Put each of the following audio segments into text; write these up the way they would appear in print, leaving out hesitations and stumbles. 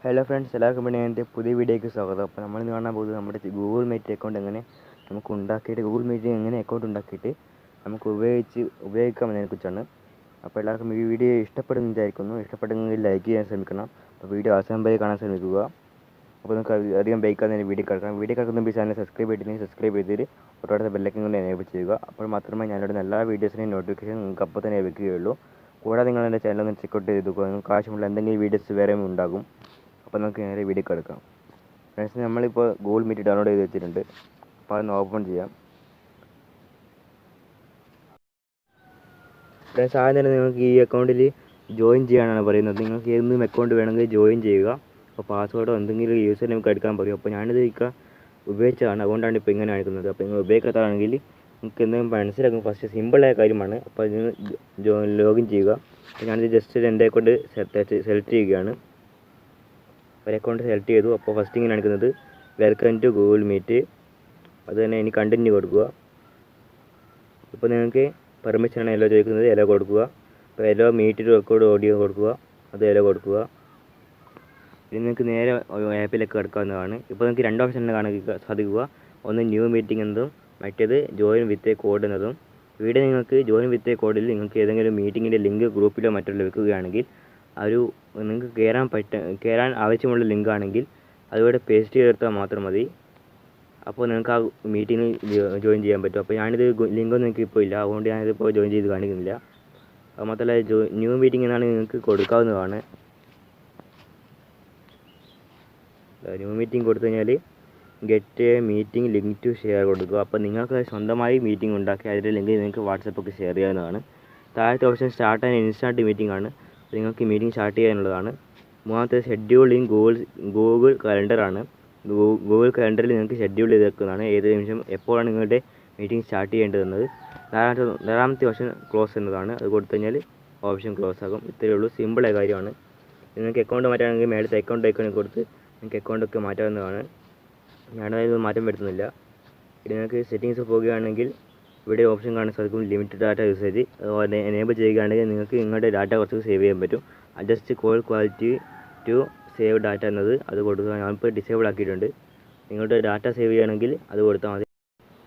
Hello friends, എല്ലാവർക്കും വേണ്ടി എൻ്റെ പുതിയ വീഡിയോയ്ക്ക് സ്വാഗതം. അപ്പോൾ നമ്മൾ ഇന്ന് കാണാൻ പോകുന്നത് നമ്മുടെ ഗൂഗിൾ മീറ്റ് അക്കൗണ്ട് എങ്ങനെ നമുക്ക് ഉണ്ടാക്കിയിട്ട് ഗൂഗിൾ മീറ്റ് എങ്ങനെ അക്കൗണ്ട് ഉണ്ടാക്കിയിട്ട് നമുക്ക് ഉപയോഗിക്കാം എന്നതിനെക്കുറിച്ചാണ്. അപ്പോൾ എല്ലാവർക്കും ഈ വീഡിയോ ഇഷ്ടപ്പെടുമെന്ന് വിചാരിക്കുന്നു. ഇഷ്ടപ്പെടുമെങ്കിൽ ലൈക്ക് ചെയ്യാൻ ശ്രമിക്കണം. അപ്പോൾ വീഡിയോ അവസാനം വരെ കാണാൻ ശ്രമിക്കുക. അപ്പോൾ നമുക്ക് അധികം ബൈക്കാതെ വീഡിയോ കിടക്കുന്ന ചാനൽ സബ്സ്ക്രൈബ് ചെയ്തിട്ടുണ്ടെങ്കിൽ സബ്സ്ക്രൈബ് ചെയ്തിട്ട് തൊട്ടടുത്ത ബെല്ലൈക്കൻ കൊണ്ട് എനേബിൾ ചെയ്യുക. അപ്പോൾ മാത്രമേ ഞാനിവിടെ എല്ലാ വീഡിയോസിൻ്റെയും നോട്ടിഫിക്കേഷൻ നിങ്ങൾക്ക് അപ്പോൾ തന്നെ ലഭിക്കുകയുള്ളൂ. കൂടാതെ നിങ്ങൾ എൻ്റെ ചാനൽ ഒന്ന് ചെക്കൗട്ട് ചെയ്ത് നോക്കുക. നിങ്ങൾക്ക് ആവശ്യമുള്ള എന്തെങ്കിലും വീഡിയോസ് വേറെ ഉണ്ടാകും. അപ്പോൾ നമുക്ക് നേരെ വീഡിയോ എടുക്കാം. ഫ്രണ്ട്സ്, നമ്മളിപ്പോൾ ഗൂഗിൾ മീറ്റ് ഡൗൺലോഡ് ചെയ്ത് വെച്ചിട്ടുണ്ട്. അപ്പോൾ അതൊന്ന് ഓപ്പൺ ചെയ്യാം. ഫ്രണ്ട്സ്, ആദ്യം തന്നെ നിങ്ങൾക്ക് ഈ അക്കൗണ്ടിൽ ജോയിൻ ചെയ്യാനാണ് പറയുന്നത്. നിങ്ങൾക്ക് ഏതെങ്കിലും അക്കൗണ്ട് വേണമെങ്കിൽ ജോയിൻ ചെയ്യുക. അപ്പോൾ പാസ്വേഡോ എന്തെങ്കിലും യൂസർ നമുക്ക് എടുക്കാൻ പറയും. അപ്പോൾ ഞാനിത് ഉപയോഗിച്ചതാണ്, അതുകൊണ്ടാണ് ഇപ്പോൾ ഇങ്ങനെ അയക്കുന്നത്. അപ്പോൾ നിങ്ങൾ ഉപയോഗിക്കാത്തതാണെങ്കിൽ നിങ്ങൾക്ക് എന്തെങ്കിലും മനസ്സിലാക്കും. ഫസ്റ്റ് സിമ്പിളായ കാര്യമാണ്. അപ്പോൾ ഇതിന് ലോഗിൻ ചെയ്യുക. അപ്പോൾ ഞാനിത് ജസ്റ്റ് എൻ്റെ അക്കൗണ്ട് സെലക്ട് ചെയ്യുകയാണ്. ഒരു അക്കൗണ്ട് സെലക്ട് ചെയ്തു. അപ്പോൾ ഫസ്റ്റ് ഇങ്ങനെ കാണിക്കുന്നത് വെൽക്കം ടു ഗൂഗിൾ മീറ്റ്. അത് തന്നെ ഇനി കണ്ടിന്യൂ കൊടുക്കുക. ഇപ്പോൾ നിങ്ങൾക്ക് പെർമിഷനാണ് എല്ലോ ചോദിക്കുന്നത്, എല്ലോ കൊടുക്കുക. അപ്പോൾ എല്ലോ മീറ്റ് റെക്കോർഡ് ഓഡിയോ കൊടുക്കുക, അത് എല്ലോ കൊടുക്കുക. ഇനി നിങ്ങൾക്ക് നേരെ ആപ്പിലേക്ക് കിടക്കാവുന്നതാണ്. ഇപ്പോൾ നിങ്ങൾക്ക് രണ്ട് ഓപ്ഷൻ കാണുക സാധിക്കുക. ഒന്ന് ന്യൂ മീറ്റിംഗ് എന്നതും മറ്റേത് ജോയിൻ വിത്ത് എ കോഡ് എന്നതും. ഇവിടെ നിങ്ങൾക്ക് ജോയിൻ വിത്ത് എ കോഡിൽ നിങ്ങൾക്ക് ഏതെങ്കിലും മീറ്റിങ്ങിൻ്റെ ലിങ്ക് ഗ്രൂപ്പിലോ മറ്റോ ലഭിക്കുകയാണെങ്കിൽ നിങ്ങൾക്ക് കയറാൻ ആവശ്യമുള്ള ലിങ്ക് ആണെങ്കിൽ അതിവിടെ പേസ്റ്റ് ചെയ്തെടുത്താൽ മാത്രം മതി. അപ്പോൾ നിങ്ങൾക്ക് ആ മീറ്റിങ്ങിൽ ജോയിൻ ചെയ്യാൻ പറ്റും. അപ്പോൾ ഞാനിത് ലിങ്കൊന്നും നിങ്ങൾക്ക് ഇപ്പോൾ ഇല്ല, അതുകൊണ്ട് ഞാനിതിപ്പോൾ ജോയിൻ ചെയ്ത് കാണിക്കുന്നില്ല. അത് മാത്രമല്ല ന്യൂ മീറ്റിംഗ് എന്നാണ് നിങ്ങൾക്ക് കൊടുക്കാവുന്നതാണ്. ന്യൂ മീറ്റിംഗ് കൊടുത്തു കഴിഞ്ഞാൽ get a meeting link to share കൊടുക്കുക. അപ്പോൾ നിങ്ങൾക്ക് സ്വന്തമായി മീറ്റിംഗ് ഉണ്ടാക്കി അതിൻ്റെ ലിങ്ക് നിങ്ങൾക്ക് വാട്സപ്പൊക്കെ ഷെയർ ചെയ്യാവുന്നതാണ്. താഴത്തെ option start and instant meeting ആണ്. നിങ്ങൾക്ക് മീറ്റിംഗ് സ്റ്റാർട്ട് ചെയ്യാനുള്ളതാണ്. മൂന്നാമത്തെ ഷെഡ്യൂൾ ഇൻ ഗൂഗിൾ കലണ്ടറാണ്. ഗൂഗിൾ കലണ്ടറിൽ നിങ്ങൾക്ക് ഷെഡ്യൂൾ ചെയ്ത് വെക്കുന്നതാണ് ഏത് നിമിഷം എപ്പോഴാണ് നിങ്ങളുടെ മീറ്റിംഗ് സ്റ്റാർട്ട് ചെയ്യേണ്ടതെന്നത്. നാലാമത്തെ ഓപ്ഷൻ ക്ലോസ് എന്നതാണ്. അത് കൊടുത്തു കഴിഞ്ഞാൽ ഓപ്ഷൻ ക്ലോസ് ആകും. ഇത്രയേ ഉള്ളൂ, സിമ്പിളായ കാര്യമാണ്. നിങ്ങൾക്ക് അക്കൗണ്ട് മാറ്റാണെങ്കിൽ മേളത്തെ അക്കൗണ്ട് ഐക്കണിൽ കൊടുത്ത് നിങ്ങൾക്ക് അക്കൗണ്ടൊക്കെ മാറ്റാവുന്നതാണ്. ഞാനത് മാറ്റം വരുത്തുന്നില്ല. ഇനി നിങ്ങൾക്ക് സെറ്റിങ്സ് പോകുകയാണെങ്കിൽ ഇവിടെ ഓപ്ഷൻ കാണാൻ സാധിക്കും ലിമിറ്റഡ് ഡാറ്റ യൂസേജ്. അതുപോലെ എനേബിൾ ചെയ്യുകയാണെങ്കിൽ നിങ്ങൾക്ക് നിങ്ങളുടെ ഡാറ്റ കുറച്ച് സേവ് ചെയ്യാൻ പറ്റും. Adjust call quality to save data എന്നത് അത് കൊടുക്കുക. ഞാനിപ്പോൾ ഡിസേബിൾ ആക്കിയിട്ടുണ്ട്. നിങ്ങളുടെ ഡാറ്റ സേവ് ചെയ്യണമെങ്കിൽ അത് കൊടുത്താൽ മതി.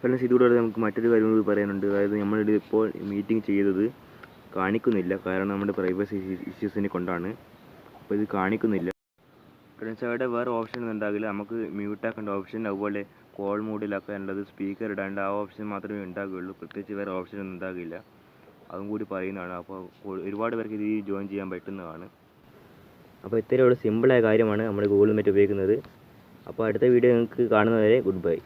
ഫ്രണ്ട്സ്, ഇതുകൂടാതെ നമുക്ക് മറ്റൊരു കാര്യം കൂടി പറയാനുണ്ട്. അതായത് നമ്മളിത് ഇപ്പോൾ മീറ്റിംഗ് ചെയ്തത് കാണിക്കുന്നില്ല, കാരണം നമ്മുടെ പ്രൈവസി ഇഷ്യൂസിനെ കൊണ്ടാണ്. അപ്പോൾ ഇത് കാണിക്കുന്നില്ല. ഫ്രണ്ട്സ്, അവിടെ വേറെ ഓപ്ഷൻ ഒന്നും ഉണ്ടാകില്ല. നമുക്ക് മ്യൂട്ട് ആക്കേണ്ട ഓപ്ഷൻ, അതുപോലെ കോൾ മോഡിലാക്കാനുള്ളത്, സ്പീക്കർ ഇടാണ്ട് ആ ഓപ്ഷൻ മാത്രമേ ഉണ്ടാകുകയുള്ളൂ. പ്രത്യേകിച്ച് വേറെ ഓപ്ഷൻ ഒന്നും ഉണ്ടാകില്ല. അതും കൂടി പറയുന്നതാണ്. അപ്പോൾ ഒരുപാട് പേർക്ക് ഇത് ജോയിൻ ചെയ്യാൻ പറ്റുന്നതാണ്. അപ്പോൾ ഇത്രയുള്ള സിമ്പിളായ കാര്യമാണ് നമ്മൾ ഗൂഗിൾ മീറ്റ് ഉപയോഗിക്കുന്നത്. അപ്പോൾ അടുത്ത വീഡിയോ നിങ്ങൾക്ക് കാണുന്നതുവരെ ഗുഡ് ബൈ.